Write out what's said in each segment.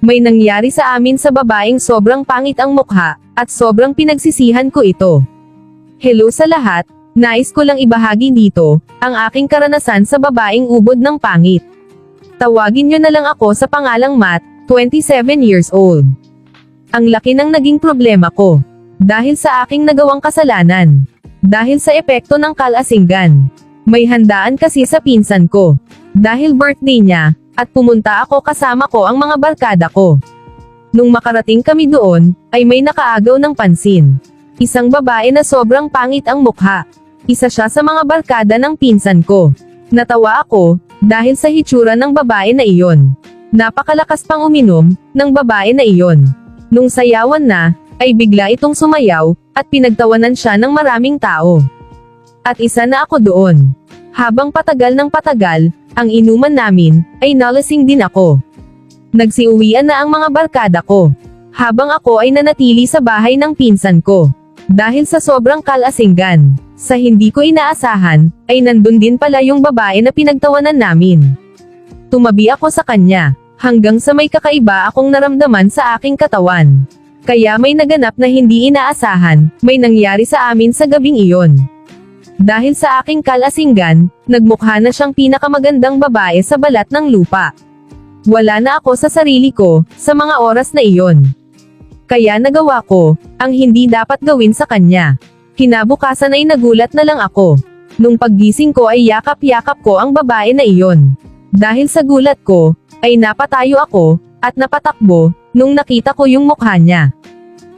May nangyari sa amin sa babaeng sobrang pangit ang mukha, at sobrang pinagsisihan ko ito. Hello sa lahat, nais ko lang ibahagi dito, ang aking karanasan sa babaeng ubod ng pangit. Tawagin nyo na lang ako sa pangalang Matt, 27 years old. Ang laki ng naging problema ko. Dahil sa aking nagawang kasalanan. Dahil sa epekto ng kalasinggan. May handaan kasi sa pinsan ko. Dahil birthday niya, at pumunta ako kasama ko ang mga barkada ko. Nung makarating kami doon, ay may nakaagaw ng pansin. Isang babae na sobrang pangit ang mukha. Isa siya sa mga barkada ng pinsan ko. Natawa ako, dahil sa hitsura ng babae na iyon. Napakalakas pang uminom, ng babae na iyon. Nung sayawan na, ay bigla itong sumayaw, at pinagtawanan siya ng maraming tao. At isa na ako doon. Habang patagal ng patagal, ang inuman namin, ay nalasing din ako. Nagsiuwian na ang mga barkada ko. Habang ako ay nanatili sa bahay ng pinsan ko. Dahil sa sobrang kalasinggan, sa hindi ko inaasahan, ay nandun din pala yung babae na pinagtawanan namin. Tumabi ako sa kanya, hanggang sa may kakaiba akong naramdaman sa aking katawan. Kaya may naganap na hindi inaasahan, may nangyari sa amin sa gabing iyon. Dahil sa aking kalasinggan, nagmukha na siyang pinakamagandang babae sa balat ng lupa. Wala na ako sa sarili ko, sa mga oras na iyon. Kaya nagawa ko, ang hindi dapat gawin sa kanya. Kinabukasan ay nagulat na lang ako. Nung paggising ko ay yakap-yakap ko ang babae na iyon. Dahil sa gulat ko, ay napatayo ako, at napatakbo, nung nakita ko yung mukha niya.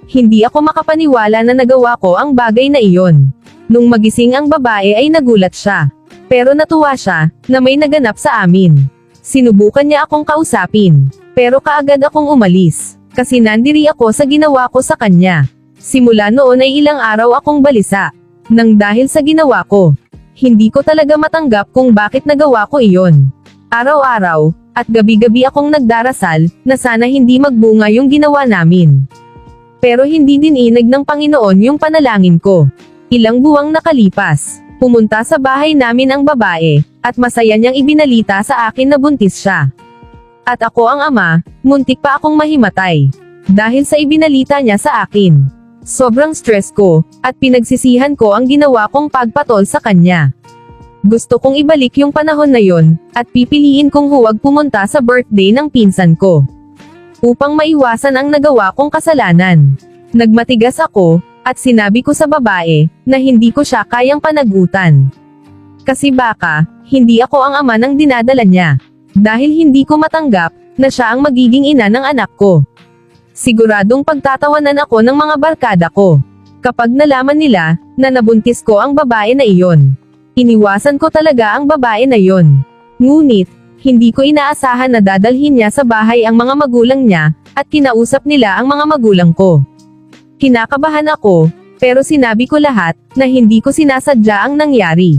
Hindi ako makapaniwala na nagawa ko ang bagay na iyon. Nung magising ang babae ay nagulat siya. Pero natuwa siya, na may naganap sa amin. Sinubukan niya akong kausapin. Pero kaagad akong umalis. Kasi nandiri ako sa ginawa ko sa kanya. Simula noon ay ilang araw akong balisa. Nang dahil sa ginawa ko. Hindi ko talaga matanggap kung bakit nagawa ko iyon. Araw-araw, at gabi-gabi akong nagdarasal, na sana hindi magbunga yung ginawa namin. Pero hindi din inag ng Panginoon yung panalangin ko. Ilang buwang nakalipas, pumunta sa bahay namin ang babae, at masaya niyang ibinalita sa akin na buntis siya. At ako ang ama, muntik pa akong mahimatay. Dahil sa ibinalita niya sa akin. Sobrang stress ko, at pinagsisihan ko ang ginawa kong pagpatol sa kanya. Gusto kong ibalik yung panahon na yon, at pipiliin kong huwag pumunta sa birthday ng pinsan ko. Upang maiwasan ang nagawa kong kasalanan. Nagmatigas ako, at sinabi ko sa babae, na hindi ko siya kayang panagutan. Kasi baka, hindi ako ang ama ng dinadala niya. Dahil hindi ko matanggap, na siya ang magiging ina ng anak ko. Siguradong pagtatawanan ako ng mga barkada ko. Kapag nalaman nila, na nabuntis ko ang babae na iyon. Iniwasan ko talaga ang babae na iyon. Ngunit, hindi ko inaasahan na dadalhin niya sa bahay ang mga magulang niya, at kinausap nila ang mga magulang ko. Kinakabahan ako, pero sinabi ko lahat, na hindi ko sinasadya ang nangyari.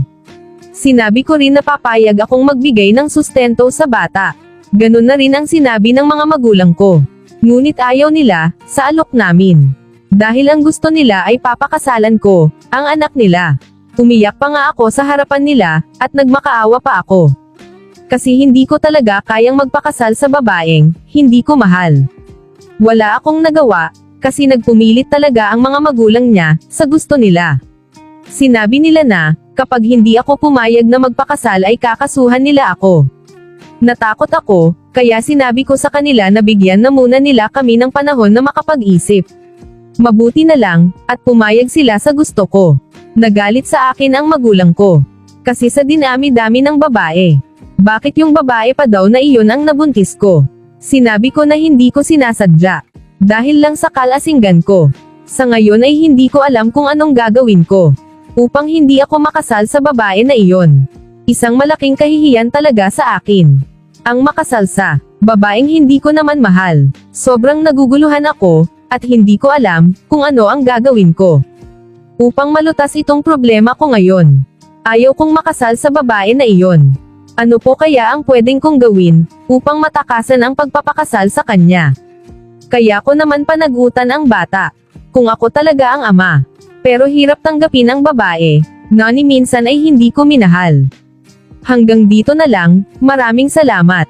Sinabi ko rin na papayag akong magbigay ng sustento sa bata. Ganun na rin ang sinabi ng mga magulang ko. Ngunit ayaw nila, sa alok namin. Dahil ang gusto nila ay papakasalan ko, ang anak nila. Umiyak pa nga ako sa harapan nila, at nagmakaawa pa ako. Kasi hindi ko talaga kayang magpakasal sa babaeng, hindi ko mahal. Wala akong nagawa, kasi nagpumilit talaga ang mga magulang niya, sa gusto nila. Sinabi nila na, kapag hindi ako pumayag na magpakasal ay kakasuhan nila ako. Natakot ako, kaya sinabi ko sa kanila na bigyan na muna nila kami ng panahon na makapag-isip. Mabuti na lang, at pumayag sila sa gusto ko. Nagalit sa akin ang magulang ko. Kasi sa dinami-dami ng babae. Bakit yung babae pa daw na iyon ang nabuntis ko? Sinabi ko na hindi ko sinasadya. Dahil lang sa kalasinggan ko. Sa ngayon ay hindi ko alam kung anong gagawin ko. Upang hindi ako makasal sa babae na iyon. Isang malaking kahihiyan talaga sa akin. Ang makasal sa babaeng hindi ko naman mahal. Sobrang naguguluhan ako, at hindi ko alam kung ano ang gagawin ko. Upang malutas itong problema ko ngayon. Ayaw kong makasal sa babae na iyon. Ano po kaya ang pwedeng kong gawin, upang matakasan ang pagpapakasal sa kanya? Kaya ko naman panagutan ang bata. Kung ako talaga ang ama. Pero hirap tanggapin ang babae, na ni minsan ay hindi ko minahal. Hanggang dito na lang, maraming salamat.